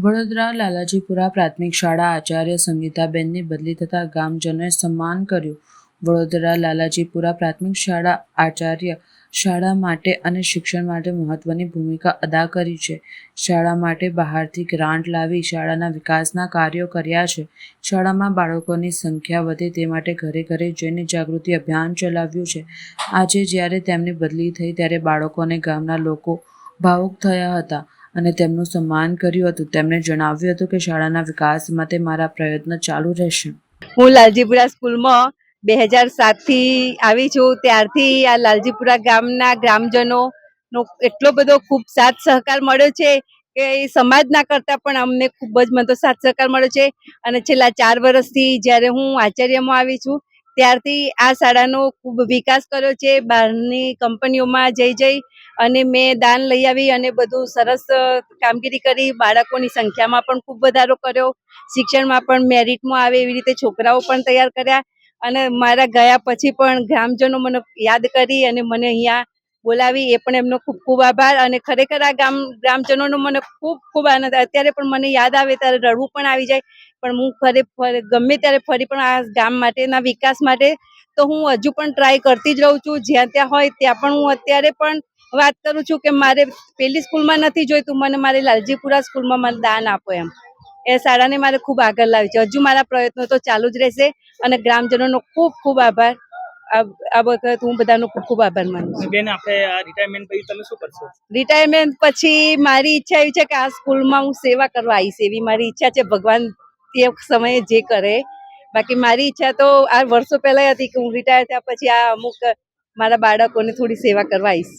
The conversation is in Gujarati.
વડોદરા લાલાજીપુરા પ્રાથમિક શાળા આચાર્ય સંગીતાબેનની બદલી થતાં ગામજનોએ સન્માન કર્યું. વડોદરા લાલાજીપુરા પ્રાથમિક શાળા આચાર્ય શાળા માટે અને શિક્ષણ માટે મહત્વની ભૂમિકા અદા કરી છે. શાળા માટે બહારથી ગ્રાન્ટ લાવી શાળાના વિકાસના કાર્યો કર્યા છે. શાળામાં બાળકોની સંખ્યા વધે તે માટે ઘરે ઘરે જઈને જાગૃતિ અભિયાન ચલાવ્યું છે. આજે જ્યારે તેમની બદલી થઈ ત્યારે બાળકો અને ગામના લોકો ભાવુક થયા હતા અને તેમનું સન્માન કર્યું હતું. તેમણે જણાવ્યું હતું કે શાળાના વિકાસ માટે મારા પ્રયત્ન ચાલુ રહેશે. હું લાલજીપુરા સ્કૂલમાં 2007થી આવી છું. ત્યારથી આ લાલજીપુરા ગામના ગ્રામજનોનો એટલો બધો ખૂબ સાથ સહકાર મળ્યો છે કે એ સમાજના કરતાં પણ અમને ખૂબ જ મને તો સાથ સહકાર મળ્યો છે. અને છેલ્લા 4 વર્ષથી જ્યારે હું આચાર્યમાં આવી છું ત્યારથી આ શાળાનો ખૂબ વિકાસ કર્યો છે. બહારની કંપનીઓમાં જઈ અને મેં દાન લઈ આવી અને બધું સરસ કામગીરી કરી. બાળકોની સંખ્યામાં પણ ખૂબ વધારો કર્યો. શિક્ષણમાં પણ મેરિટમાં આવે એવી રીતે છોકરાઓ પણ તૈયાર કર્યા. અને મારા ગયા પછી પણ ગ્રામજનો મને યાદ કરી અને મને અહીંયા બોલાવી, એ પણ એમનો ખૂબ ખૂબ આભાર. અને ખરેખર આ ગ્રામજનોનો મને ખૂબ ખૂબ આનંદ. અત્યારે પણ મને યાદ આવે ત્યારે રડવું પણ આવી જાય. પણ હું ગમે ત્યારે ફરી પણ આ ગામ માટેના વિકાસ માટે તો હું હજુ પણ ટ્રાય કરતી જ રહું છું. જ્યાં ત્યાં હોય ત્યાં પણ હું અત્યારે પણ વાત કરું છું કે મારે પેલી સ્કૂલમાં નથી જોઈતું, મને મારી લાલજીપુરા સ્કૂલમાં મને દાન આપો એમ. એ શાળાને મારે ખૂબ આગળ લાવી છે. હજુ મારા પ્રયત્નો તો ચાલુ જ રહેશે. અને ગ્રામજનોનો ખૂબ ખૂબ આભાર. આ વખત હું બધાનો ખૂબ ખૂબ આભાર માનું છું. બેન, આપણે રિટાયરમેન્ટ પછી તમે શું કરશો? રિટાયરમેન્ટ પછી મારી ઈચ્છા એવી છે કે આ સ્કૂલમાં હું સેવા કરવા આવીશ, એવી મારી ઈચ્છા છે. ભગવાન તે સમયે જે કરે. બાકી મારી ઈચ્છા તો આ વર્ષો પહેલા હતી કે હું રિટાયર થયા પછી આ અમુક મારા બાળકોને થોડી સેવા કરવા આવીશ.